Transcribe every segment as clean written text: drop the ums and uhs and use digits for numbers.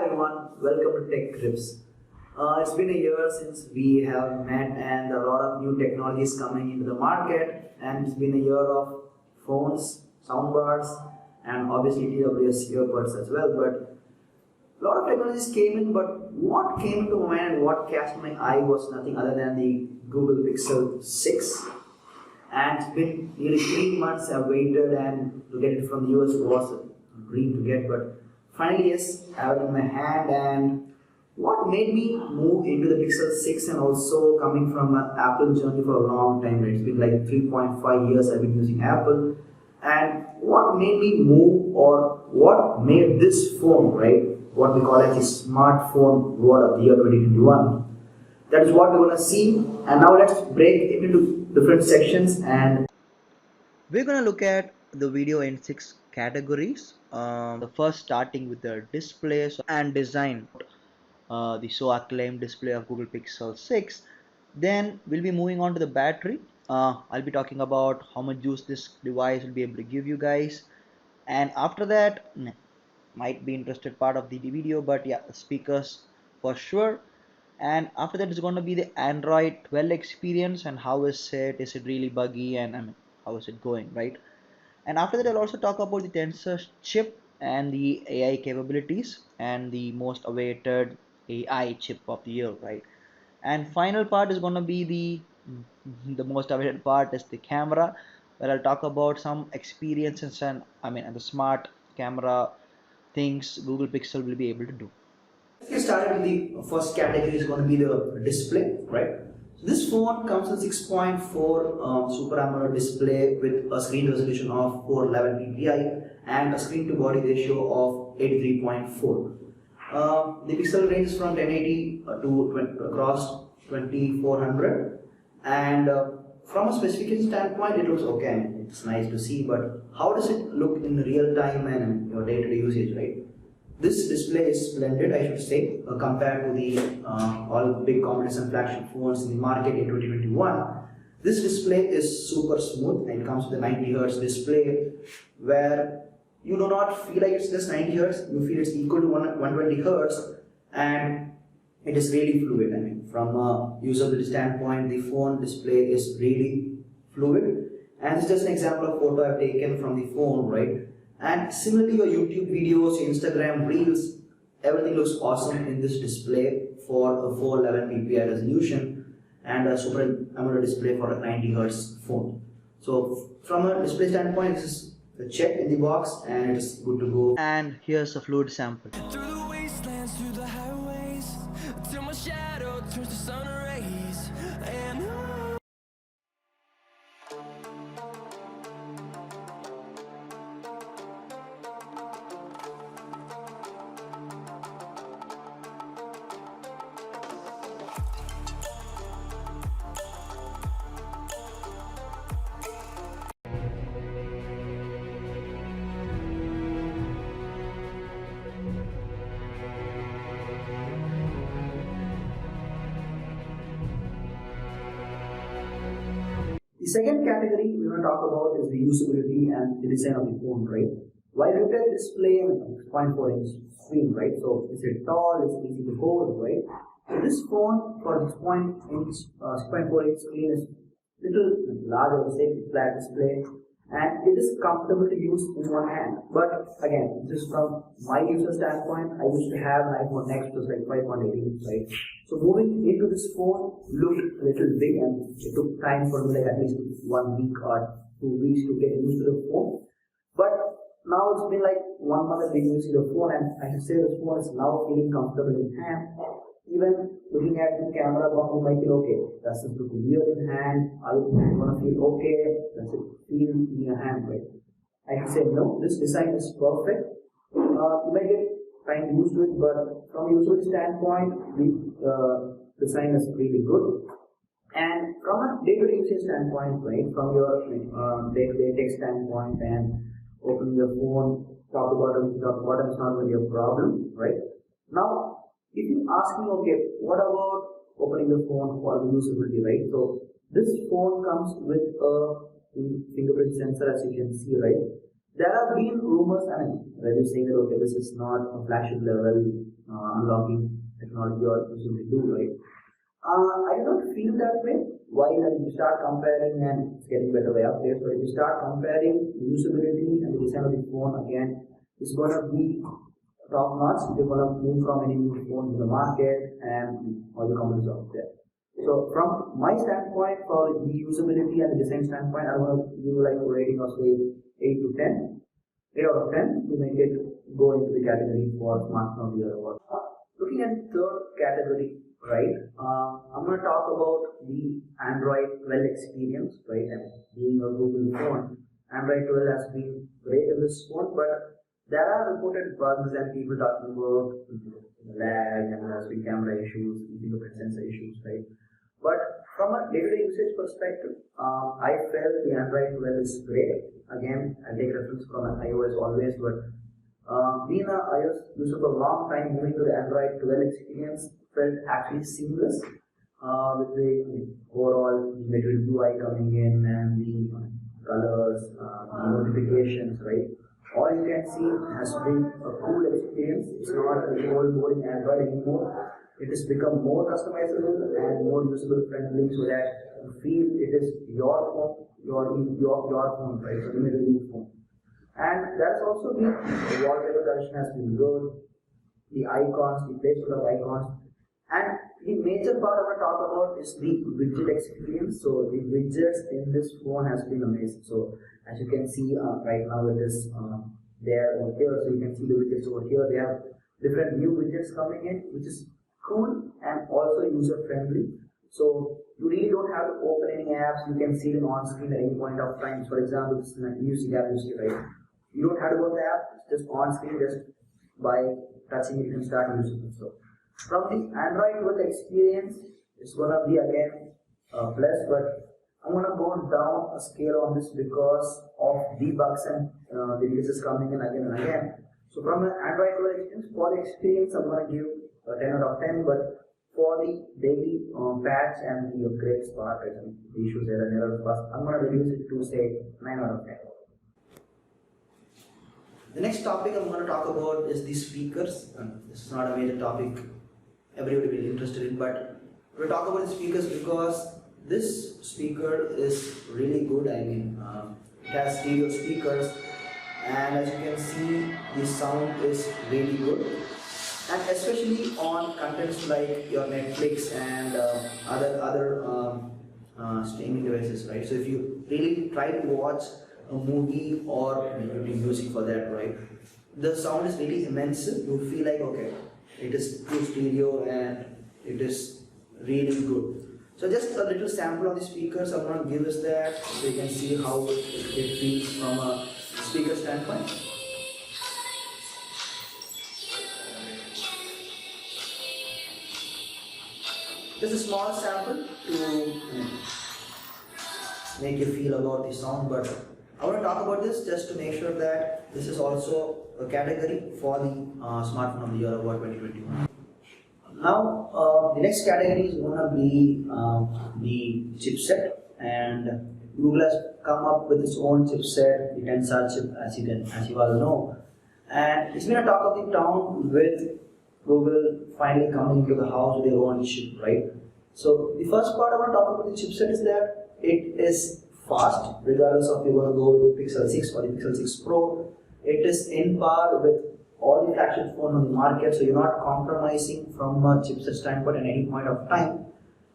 everyone, welcome to Tech Grips. It's been a year since we have met, and a lot of new technologies coming into the market. And it's been a year of phones, soundbars, and obviously TWS earbuds as well. But a lot of technologies came in, but what came into my mind and what cast my eye was nothing other than the Google Pixel 6. And it's been nearly 3 months I've waited, and to get it from the US was a dream to get, but finally yes, I have it in my hand. And what made me move into the Pixel 6, and also coming from an Apple journey for a long time, right? It's been like 3.5 years I've been using Apple, and what made me move, or what made this phone, right, what we call as the smartphone word of the year 2021, that is what we're going to see. And now let's break it into different sections, and we're gonna look at the video in 6 categories. The first, starting with the display and design, the so acclaimed display of Google Pixel 6. Then we'll be moving on to the battery. I'll be talking about how much use this device will be able to give you guys, and after that, might be interested part of the video, but yeah, the speakers for sure. And after that is going to be the Android 12 experience, and how is it really buggy, and I mean, how is it going, right? And after that, I'll also talk about the Tensor chip and the AI capabilities and the most awaited AI chip of the year, right? And final part is going to be the most awaited part is the camera, where I'll talk about some experiences and the smart camera things Google Pixel will be able to do. let's get started with the first category. Is going to be the display, right? So this phone comes with 6.4 Super AMOLED display with a screen resolution of 411 ppi and a screen to body ratio of 83.4. The pixel ranges from 1080 to 20, across 2400, and from a specification standpoint, it looks okay. It's nice to see, but how does it look in real time and your day-to-day usage, right? This display is splendid, I should say, compared to the all big competition flagship phones in the market in 2021. This display is super smooth. It comes with a 90 Hz display, where you do not feel like it's just 90 Hz. You feel it's equal to 120 Hz, and it is really fluid. I mean, from a usability standpoint, the phone display is really fluid. And it's just an example of photo I've taken from the phone, right? And similarly, your YouTube videos, your Instagram reels, everything looks awesome in this display for a 411 ppi resolution and a Super AMOLED display for a 90 Hz phone. So from a display standpoint, this is a check in the box, and it's good to go. And here's a fluid sample. Through the wastelands, through the highways, till my shadow turns to sun rays. And The second category we want to talk about is the usability and the design of the phone, right? While you look at display, 6.4-inch screen, right? So is it tall? It's easy to hold, right? So this phone for 6.4-inch screen is little larger, I would say, flat display, and it is comfortable to use in one hand. But again, this is from my user standpoint. I used to have an iPhone X, which was like 5.8 inch, right? So moving into this phone looked a little big, and it took time for me, like at least 1 week or 2 weeks to get used to the phone. But now it's been like 1 month I've been using the phone, and I should say this phone is now feeling comfortable in hand. Even looking at the camera bump, you might feel okay. Does it look weird in hand? Are you gonna feel okay? Does it feel in your hand, right? I should say no. This design is perfect. You might get time used to it, but from a usability standpoint, the design is really good. And from a day-to-day usage standpoint, right, from your day-to-day tech standpoint, and opening your phone, top to bottom is not going to be a problem, right? Now, if you ask me, okay, what about opening the phone for the usability, right? So this phone comes with a fingerprint sensor, as you can see, right? There have been rumors, I mean, where you say that okay, this is not a flagship level unlocking technology or usability tool, right? I do not feel that way. Why? When you start comparing, and it's getting better way up there, so if you start comparing the usability and the design of the phone again, it's gonna be top notch. You're gonna move from any new phone to the market and all the companies out there. So from my standpoint, for the usability and the design standpoint, I'm gonna give like a rating of say 8 to 10, 8 out of 10 to make it go into the category for smartphone of the year award. Looking at third category, right? I'm gonna talk about the Android 12 experience, right? And being a Google phone, Android 12 has been great in this phone, but there are reported bugs and people talking about lag and there has been camera issues, fingerprint sensor issues, right? But from a day-to-day usage perspective, I felt the Android 12 is great. Again, I take reference from iOS always, but being an iOS user for a long time, moving to the Android 12 experience felt actually seamless with the overall material UI coming in and the colors, the notifications, right? All you can see has been a cool experience. It's not a old boring Android anymore. It has become more customizable and more usable friendly so that you feel it is your phone, your phone, right? So limited phone. And that's also been the wallpaper collection has been good, the icons, the placement of icons. And the major part I want to talk about is the widget experience. So the widgets in this phone has been amazing. So as you can see right now it is there over here. So you can see the widgets over here. They have different new widgets coming in, which is cool and also user friendly. So you really don't have to open any apps. You can see them on screen at any point of time. For example, this is a music app you see, right? You don't have to go to the app. It's just on screen. Just by touching it, you can start using it. So from the Android 12 experience, it's gonna be again a plus, but I'm gonna go down a scale on this because of the bugs and the releases coming in again and again. So from an Android 12 experience, for the experience, I'm gonna give a 10 out of 10, but for the daily patch and the upgrades part, the issues there and errors, I'm gonna reduce it to say 9 out of 10. The next topic I'm going to talk about is the speakers. This is not a major topic everybody will be interested in, but we'll talk about the speakers because this speaker is really good. I mean, it has stereo speakers, and as you can see, the sound is really good. And especially on contents like your Netflix and other streaming devices, right? So if you really try to watch a movie or maybe music for that, right? The sound is really immense. You feel like okay, it is true stereo and it is really good. So just a little sample of the speakers I'm going to give us that so you can see how it feels from a speaker standpoint. Just a small sample to make you feel about the sound, but I want to talk about this just to make sure that this is also a category for the Smartphone of the Year Award 2021. Now, the next category is going to be the chipset, and Google has come up with its own chipset, the Tensor chip, as you all know, and it's been a talk of the town with Google finally coming into the house with their own chip, right? So the first part I want to talk about the chipset is that it is fast, regardless of if you want to go with Pixel 6 or the Pixel 6 Pro. It is in par with all the flagship phones on the market, so you're not compromising from a chipset standpoint at any point of time.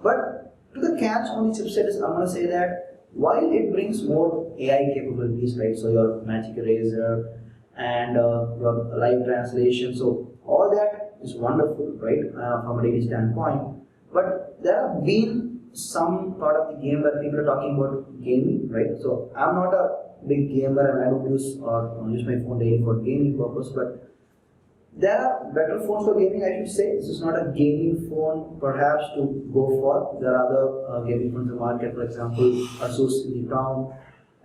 But to the catch on the chipset is, I'm going to say that while it brings more AI capabilities, right? So your Magic Eraser and your live translation, so all that is wonderful, right? From a daily standpoint. But there have been some part of the game where people are talking about gaming, right? So I'm not a big gamer and I don't use my phone daily for gaming purpose, but there are better phones for gaming, I should say. This is not a gaming phone perhaps to go for. There are other gaming phones in the market, for example, Asus in the town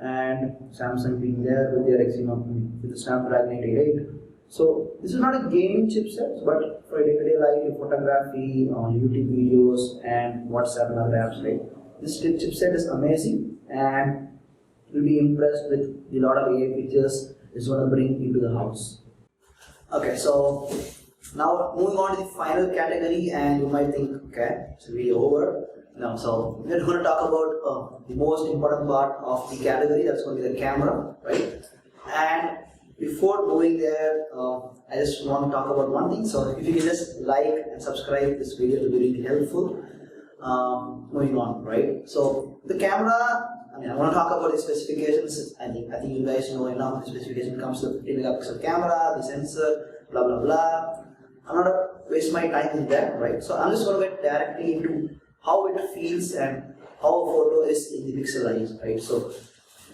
and Samsung being there with their with the Snapdragon 888. So this is not a gaming chipset, but for day-to-day life, photography, YouTube videos, and WhatsApp and other apps, right? This chipset is amazing, and you'll be impressed with a lot of AI features it's going to bring into the house. Okay, so now moving on to the final category, and you might think, okay, it's really over. No, so we're going to talk about the most important part of the category. That's going to be the camera, right? And before moving there, I just want to talk about one thing. So if you can just like and subscribe this video, it will be really helpful. Moving on, right? So the camera, I want to talk about the specifications. I think you guys know enough. The specification comes with 50 megapixel camera, the sensor, blah blah blah. I'm not gonna waste my time with that, right? So I'm just going to get directly into how it feels and how a photo is in the pixelized, right? So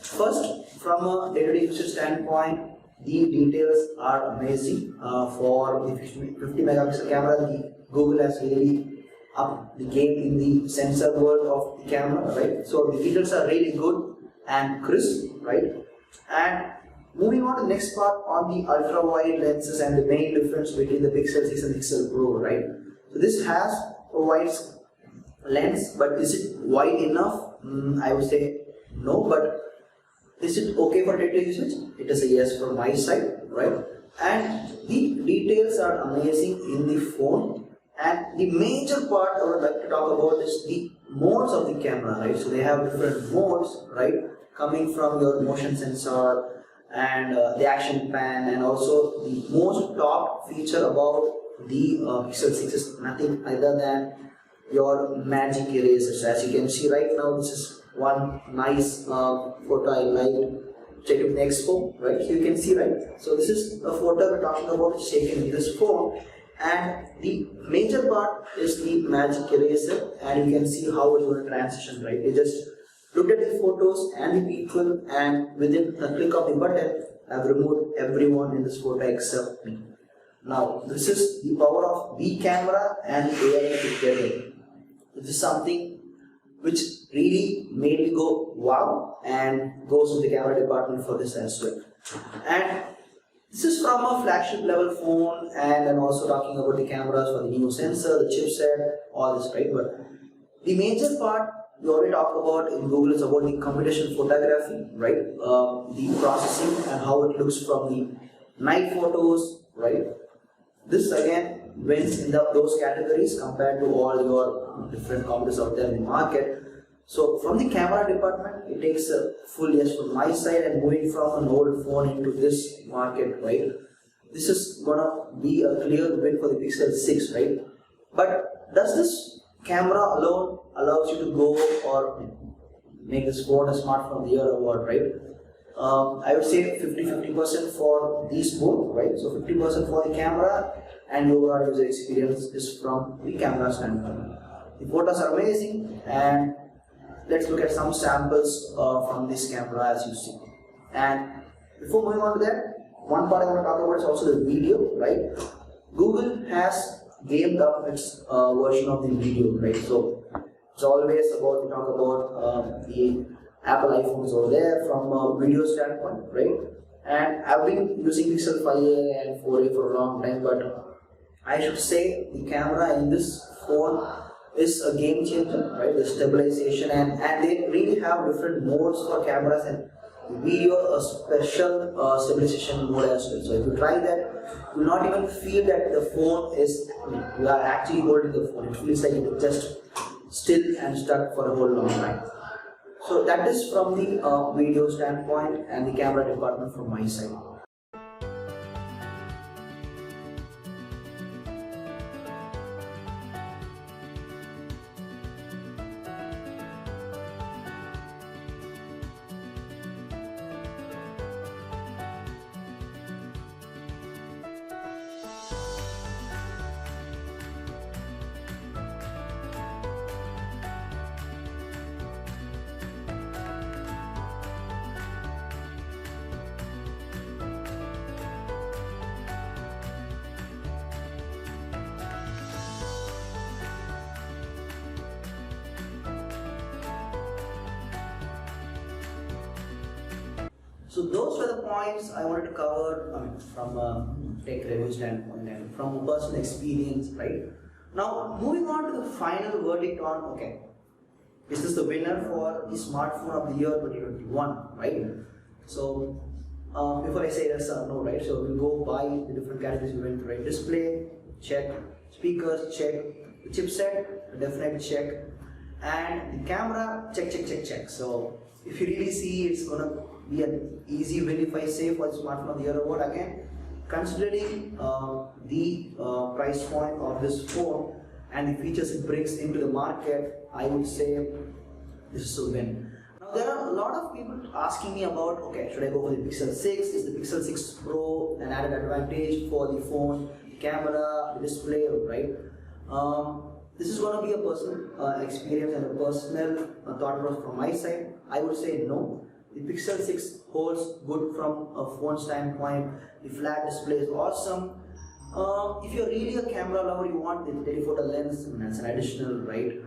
first, from a day-to-day user standpoint, the details are amazing. For the 50 megapixel camera, the Google has really up the game in the sensor world of the camera, right? So the details are really good and crisp, right? And moving on to the next part on the ultra wide lenses and the main difference between the Pixel 6 and Pixel Pro, right? So this has a wide lens, but is it wide enough? I would say no, but is it okay for day-to-day usage? It is a yes from my side, right? And the details are amazing in the phone. And the major part I would like to talk about is the modes of the camera, right? So they have different modes, right? Coming from your motion sensor and the action pan, and also the most top feature about the Pixel 6 is nothing other than your magic erasers. As you can see right now, this is one nice photo I liked. Check it in Expo, right? So you can see, right? So this is a photo we're talking about taken with this phone, and the major part is the magic eraser, and you can see how it's going to transition, right? You just look at the photos and the people, and within a click of the button, I've removed everyone in this photo except me. Now, this is the power of the camera and AI together. This is something which really made me go wow, and goes to the camera department for this as well. And this is from a flagship level phone, and I'm also talking about the cameras for the new sensor, the chipset, all this, right? But the major part we already talked about in Google is about the computational photography, right? The processing and how it looks from the night photos, right? This again wins in those categories compared to all your different computers out there in the market. So from the camera department, it takes a full yes from my side, and moving from an old phone into this market, right? This is gonna be a clear win for the Pixel 6, right? But does this camera alone allows you to go or make this phone a smartphone of the year award, right? I would say 50-50% for these both, right? So 50% for the camera, and the overall user experience is from the camera standpoint. The photos are amazing, and let's look at some samples from this camera as you see. And before moving on to that, one part I want to talk about is also the video, right? Google has gamed up its version of the video, right? So it's always about to talk about the Apple iPhones over there from a video standpoint, right? And I've been using Pixel 5a and 4a for a long time, but I should say the camera in this phone is a game changer, right? The stabilization, and they really have different modes for cameras, and video a special stabilization mode as well. So if you try that, you will not even feel that the phone is, you are actually holding the phone. It feels like it is just still and stuck for a whole long time. So that is from the video standpoint and the camera department from my side. So those were the points I wanted to cover from a tech review standpoint and from a personal experience, right? Now moving on to the final verdict on, okay, is this the winner for the smartphone of the year 2021, right? So before I say yes or no, right? So we'll go by the different categories we went through, right? Display, check. Speakers, check. The chipset, definite check. And the camera, check, check, check, check. So if you really see, it's gonna be an easy win if I say for the smartphone of the year award again. Considering the price point of this phone and the features it brings into the market, I would say this is a win. Now there are a lot of people asking me about, okay, should I go for the Pixel 6? Is the Pixel 6 Pro an added advantage for the phone, the camera, the display, right? This is going to be a personal experience and a personal thought process from my side. I would say no. The Pixel 6 holds good from a phone standpoint. The flat display is awesome. If you're really a camera lover, you want the telephoto lens, and that's an additional, right?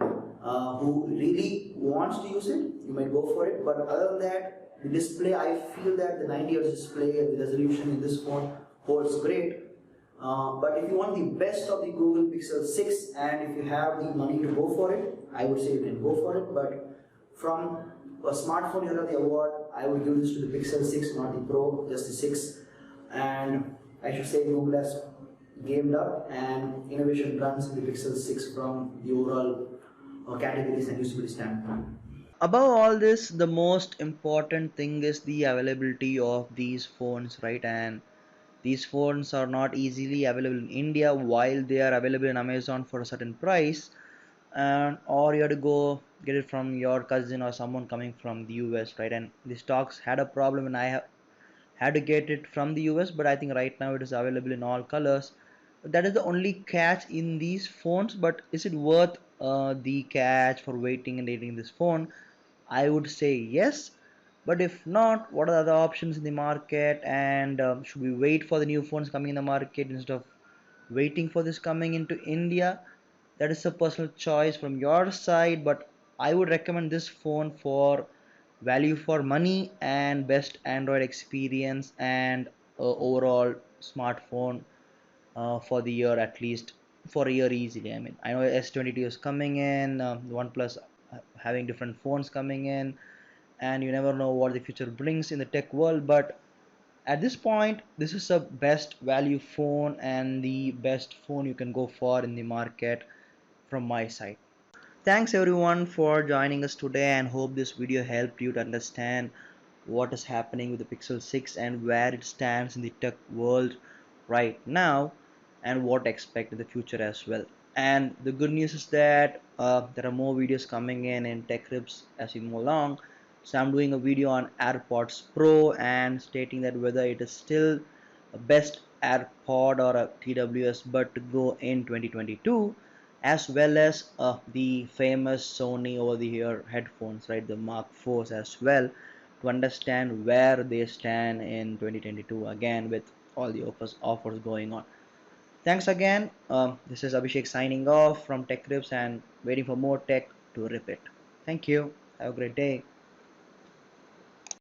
Who really wants to use it, you might go for it. But other than that, the display, I feel that the 90 Hz display, the resolution in this phone holds great. But if you want the best of the Google Pixel 6 and if you have the money to go for it, I would say you can go for it. But from a smartphone year of the award, I would give this to the Pixel 6, not the Pro, just the 6. And I should say Google has gamed up and innovation runs in the Pixel 6 from the overall categories and usability standpoint. Above all this, the most important thing is the availability of these phones, right? And these phones are not easily available in India while they are available in Amazon for a certain price, and or you have to go get it from your cousin or someone coming from the US, right? And the stocks had a problem and had to get it from the US, but I think right now it is available in all colors. That is the only catch in these phones. But is it worth the catch for waiting and dating this phone? I would say yes. But if not, what are the other options in the market? And should we wait for the new phones coming in the market instead of waiting for this coming into India? That is a personal choice from your side, but I would recommend this phone for value for money and best Android experience and overall smartphone for the year, at least for a year easily. I mean, I know S22 is coming in, OnePlus having different phones coming in, and you never know what the future brings in the tech world. But at this point, this is a best value phone and the best phone you can go for in the market from my side. Thanks everyone for joining us today, and hope this video helped you to understand what is happening with the Pixel 6 and where it stands in the tech world right now and what to expect in the future as well. And the good news is that there are more videos coming in tech rips as we move along. So I'm doing a video on AirPods Pro and stating that whether it is still a best AirPod or a TWS bud to go in 2022, as well as the famous Sony over the ear headphones, right, the Mark 4s as well, to understand where they stand in 2022 again with all the offers going on. Thanks again. This is Abhishek signing off from Tech Rips and waiting for more tech to rip it. Thank you. Have a great day.